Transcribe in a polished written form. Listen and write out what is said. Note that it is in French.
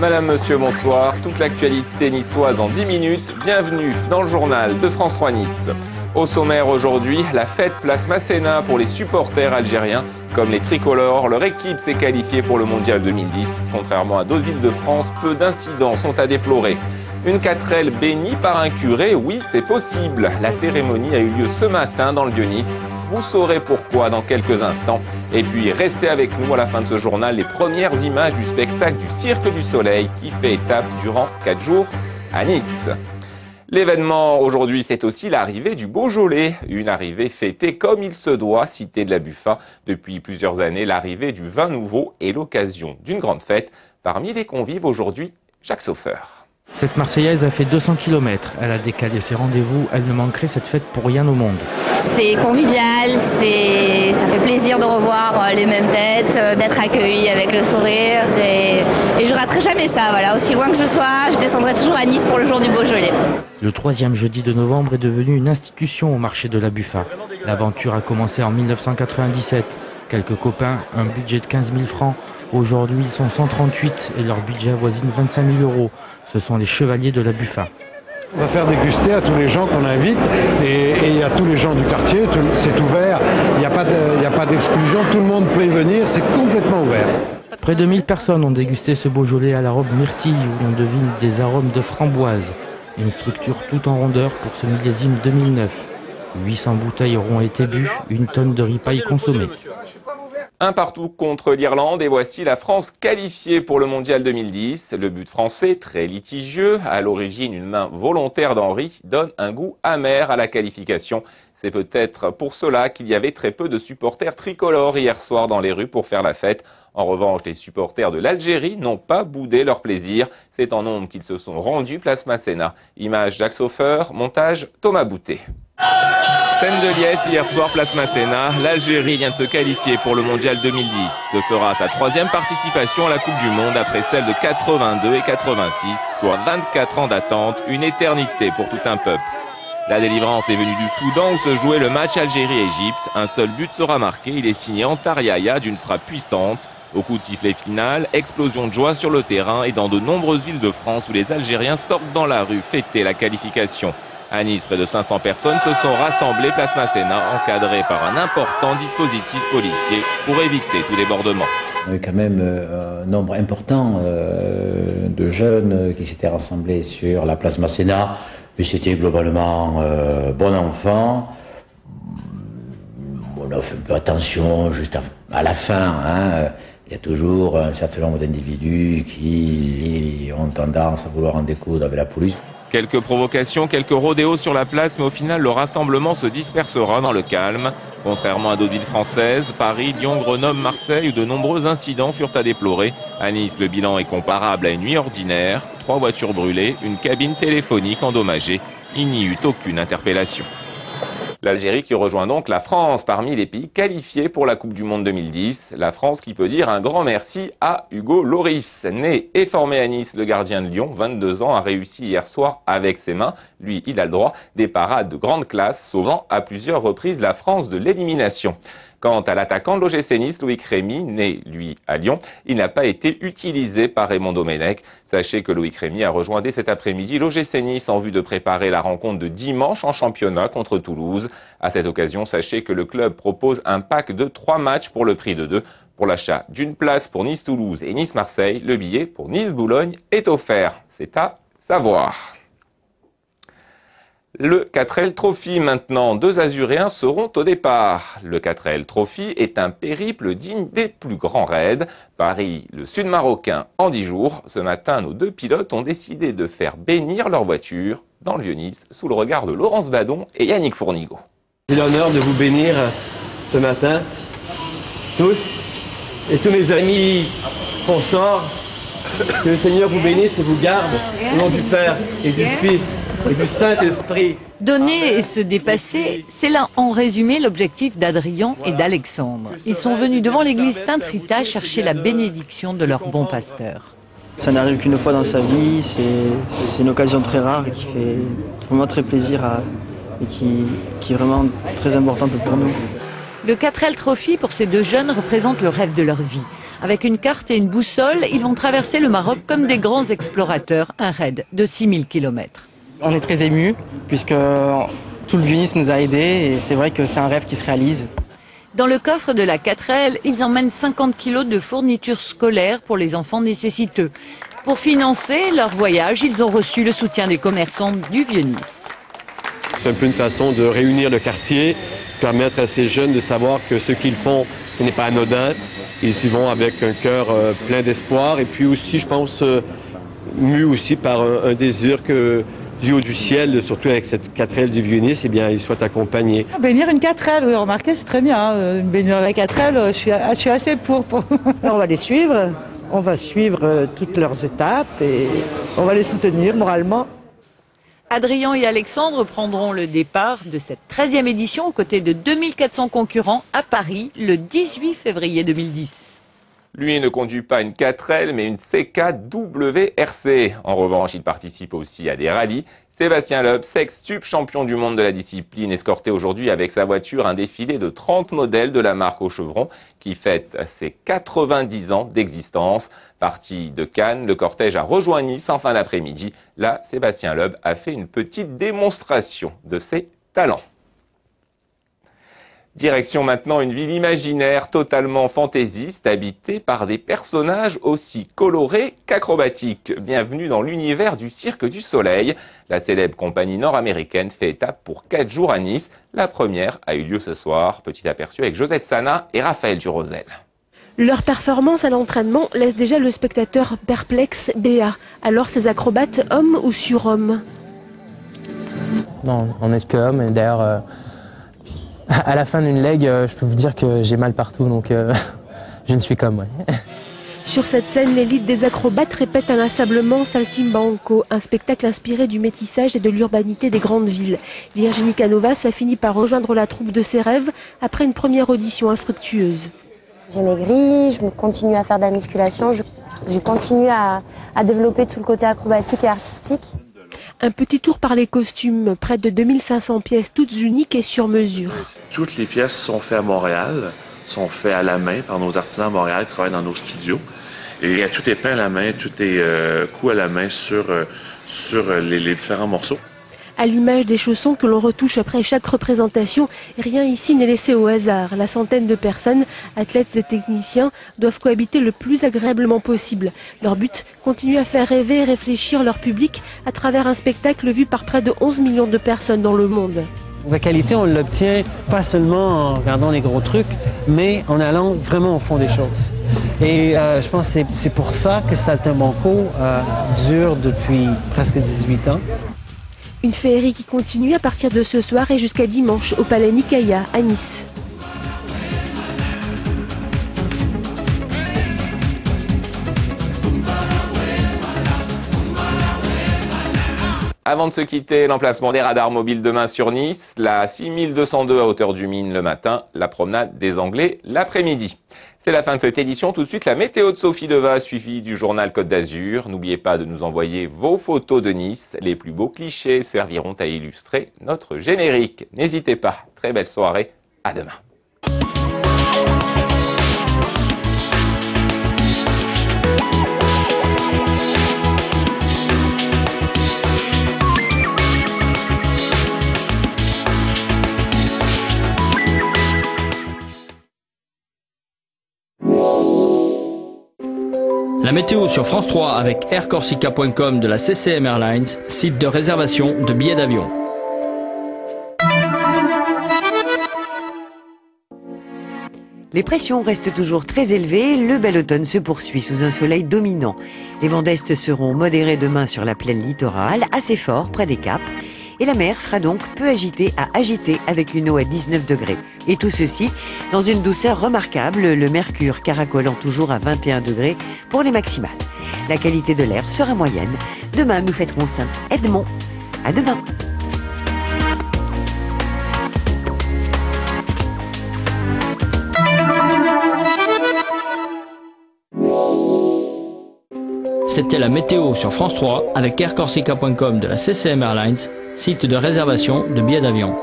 Madame, monsieur, bonsoir. Toute l'actualité niçoise en 10 minutes. Bienvenue dans le journal de France 3 Nice. Au sommaire aujourd'hui, la fête place Masséna pour les supporters algériens. Comme les tricolores, leur équipe s'est qualifiée pour le mondial 2010. Contrairement à d'autres villes de France, peu d'incidents sont à déplorer. Une 4L bénie par un curé, oui, c'est possible. La cérémonie a eu lieu ce matin dans le Vieux-Nice. Vous saurez pourquoi dans quelques instants. Et puis restez avec nous à la fin de ce journal, les premières images du spectacle du Cirque du Soleil qui fait étape durant 4 jours à Nice. L'événement aujourd'hui, c'est aussi l'arrivée du Beaujolais. Une arrivée fêtée comme il se doit, cité de la Buffa. Depuis plusieurs années, l'arrivée du vin nouveau est l'occasion d'une grande fête. Parmi les convives aujourd'hui, Jacques Saufeur. Cette Marseillaise a fait 200 km. Elle a décalé ses rendez-vous. Elle ne manquerait cette fête pour rien au monde. C'est convivial, ça fait plaisir de revoir les mêmes têtes, d'être accueilli avec le sourire. Et je raterai jamais ça. Voilà, aussi loin que je sois, je descendrai toujours à Nice pour le jour du Beaujolais. Le 3e jeudi de novembre est devenu une institution au marché de la Buffa. L'aventure a commencé en 1997. Quelques copains, un budget de 15 000 francs. Aujourd'hui, ils sont 138 et leur budget avoisine 25 000 €. Ce sont les chevaliers de la Buffa. On va faire déguster à tous les gens qu'on invite et à tous les gens du quartier. C'est ouvert, il n'y a pas d'exclusion, tout le monde peut y venir, c'est complètement ouvert. Près de 1000 personnes ont dégusté ce Beaujolais à la robe myrtille où l'on devine des arômes de framboise. Une structure tout en rondeur pour ce millésime 2009. 800 bouteilles auront été bues, une tonne de ripaille consommée. Un partout contre l'Irlande et voici la France qualifiée pour le mondial 2010. Le but français, très litigieux, à l'origine une main volontaire d'Henry, donne un goût amer à la qualification. C'est peut-être pour cela qu'il y avait très peu de supporters tricolores hier soir dans les rues pour faire la fête. En revanche, les supporters de l'Algérie n'ont pas boudé leur plaisir. C'est en nombre qu'ils se sont rendus place Masséna. Image Jacques Saufeur, montage Thomas Boutet. Scène de liesse hier soir, place Masséna. L'Algérie vient de se qualifier pour le mondial 2010. Ce sera sa 3e participation à la Coupe du Monde après celle de 82 et 86, soit 24 ans d'attente, une éternité pour tout un peuple. La délivrance est venue du Soudan où se jouait le match Algérie-Égypte. Un seul but sera marqué, il est signé Antar Yahya d'une frappe puissante. Au coup de sifflet final, explosion de joie sur le terrain et dans de nombreuses villes de France où les Algériens sortent dans la rue fêter la qualification. À Nice, près de 500 personnes se sont rassemblées place Masséna, encadrées par un important dispositif policier pour éviter tout débordement. Il y avait quand même un nombre important de jeunes qui s'étaient rassemblés sur la place Masséna, mais c'était globalement bon enfant. On a fait un peu attention juste à la fin. Il y a toujours un certain nombre d'individus qui ont tendance à vouloir en découdre avec la police. Quelques provocations, quelques rodéos sur la place, mais au final, le rassemblement se dispersera dans le calme. Contrairement à d'autres villes françaises, Paris, Lyon, Grenoble, Marseille, où de nombreux incidents furent à déplorer. À Nice, le bilan est comparable à une nuit ordinaire. 3 voitures brûlées, une cabine téléphonique endommagée. Il n'y eut aucune interpellation. L'Algérie qui rejoint donc la France parmi les pays qualifiés pour la Coupe du Monde 2010. La France qui peut dire un grand merci à Hugo Lloris. Né et formé à Nice, le gardien de Lyon, 22 ans, a réussi hier soir avec ses mains. Lui, il a le droit, des parades de grande classe, sauvant à plusieurs reprises la France de l'élimination. Quant à l'attaquant de l'OGC Nice, Loïc Rémy, né, lui, à Lyon, il n'a pas été utilisé par Raymond Domenech. Sachez que Loïc Rémy a rejoint dès cet après-midi l'OGC Nice en vue de préparer la rencontre de dimanche en championnat contre Toulouse. À cette occasion, sachez que le club propose un pack de 3 matchs pour le prix de 2. Pour l'achat d'une place pour Nice-Toulouse et Nice-Marseille, le billet pour Nice-Boulogne est offert. C'est à savoir. Le 4L Trophy maintenant, 2 Azuréens seront au départ. Le 4L Trophy est un périple digne des plus grands raids. Paris, le sud marocain en 10 jours. Ce matin, nos 2 pilotes ont décidé de faire bénir leur voiture dans le Vieux-Nice sous le regard de Laurence Badon et Yannick Fournigo. J'ai l'honneur de vous bénir ce matin, tous, et tous mes amis sponsors. Que le Seigneur vous bénisse et vous garde, au nom du Père et du Fils et du Saint-Esprit. Donner et se dépasser, c'est là en résumé l'objectif d'Adrien et d'Alexandre. Ils sont venus devant l'église Sainte-Rita chercher la bénédiction de leur bon pasteur. Ça n'arrive qu'une fois dans sa vie, c'est une occasion très rare et qui fait vraiment très plaisir et qui est vraiment très importante pour nous. Le 4L Trophy pour ces 2 jeunes représente le rêve de leur vie. Avec une carte et une boussole, ils vont traverser le Maroc comme des grands explorateurs, un raid de 6000 km. On est très émus puisque tout le Vieux-Nice nous a aidés et c'est vrai que c'est un rêve qui se réalise. Dans le coffre de la 4L, ils emmènent 50 kilos de fournitures scolaires pour les enfants nécessiteux. Pour financer leur voyage, ils ont reçu le soutien des commerçants du Vieux-Nice. C'est un peu une façon de réunir le quartier, permettre à ces jeunes de savoir que ce qu'ils font, ce n'est pas anodin. Ils y vont avec un cœur plein d'espoir et puis aussi, je pense, mu aussi par un désir que du haut du ciel, surtout avec cette 4L du Vieux-Nice, eh bien, ils soient accompagnés. Bénir une 4L, oui, remarquez, c'est très bien. Bénir la 4L, je suis assez pour. On va les suivre, on va suivre toutes leurs étapes et on va les soutenir moralement. Adrien et Alexandre prendront le départ de cette 13e édition aux côtés de 2400 concurrents à Paris le 18 février 2010. Lui ne conduit pas une 4L, mais une CKWRC. En revanche, il participe aussi à des rallyes. Sébastien Loeb, sextuple champion du monde de la discipline, escorté aujourd'hui avec sa voiture un défilé de 30 modèles de la marque au chevron qui fête ses 90 ans d'existence. Parti de Cannes, le cortège a rejoint Nice en fin d'après-midi. Là, Sébastien Loeb a fait une petite démonstration de ses talents. Direction maintenant une ville imaginaire totalement fantaisiste, habitée par des personnages aussi colorés qu'acrobatiques. Bienvenue dans l'univers du Cirque du Soleil. La célèbre compagnie nord-américaine fait étape pour 4 jours à Nice. La première a eu lieu ce soir. Petit aperçu avec Josette Sana et Raphaël Durosel. Leur performance à l'entraînement laisse déjà le spectateur perplexe, béat. Alors ces acrobates, hommes ou surhommes? Non, on n'est que hommes et d'ailleurs... À la fin d'une leg, je peux vous dire que j'ai mal partout, donc je ne suis qu'homme. Ouais. Sur cette scène, l'élite des acrobates répète inlassablement Saltimbanco, un spectacle inspiré du métissage et de l'urbanité des grandes villes. Virginie Canovas a fini par rejoindre la troupe de ses rêves après une première audition infructueuse. J'ai maigri, je continue à faire de la musculation, j'ai continué à développer tout le côté acrobatique et artistique. Un petit tour par les costumes, près de 2500 pièces toutes uniques et sur mesure. Toutes les pièces sont faites à Montréal, sont faites à la main par nos artisans à Montréal qui travaillent dans nos studios. Et tout est peint à la main, tout est coud à la main sur les différents morceaux. À l'image des chaussons que l'on retouche après chaque représentation, rien ici n'est laissé au hasard. La centaine de personnes, athlètes et techniciens, doivent cohabiter le plus agréablement possible. Leur but, continuer à faire rêver et réfléchir leur public à travers un spectacle vu par près de 11 millions de personnes dans le monde. La qualité, on l'obtient pas seulement en regardant les gros trucs, mais en allant vraiment au fond des choses. Et je pense que c'est pour ça que Saltimbanco dure depuis presque 18 ans. Une féerie qui continue à partir de ce soir et jusqu'à dimanche au Palais Nicaïa à Nice. Avant de se quitter, l'emplacement des radars mobiles demain sur Nice, la 6202 à hauteur du Mine le matin, la promenade des Anglais l'après-midi. C'est la fin de cette édition. Tout de suite, la météo de Sophie Deva, suivie du journal Côte d'Azur. N'oubliez pas de nous envoyer vos photos de Nice. Les plus beaux clichés serviront à illustrer notre générique. N'hésitez pas. Très belle soirée. À demain. La météo sur France 3 avec aircorsica.com de la CCM Airlines, site de réservation de billets d'avion. Les pressions restent toujours très élevées, le bel automne se poursuit sous un soleil dominant. Les vents d'est seront modérés demain sur la plaine littorale, assez forts près des caps. Et la mer sera donc peu agitée à agitée avec une eau à 19 degrés. Et tout ceci dans une douceur remarquable, le mercure caracolant toujours à 21 degrés pour les maximales. La qualité de l'air sera moyenne. Demain, nous fêterons Saint Edmond. À demain. C'était la météo sur France 3 avec aircorsica.com de la CCM Airlines, site de réservation de billets d'avion.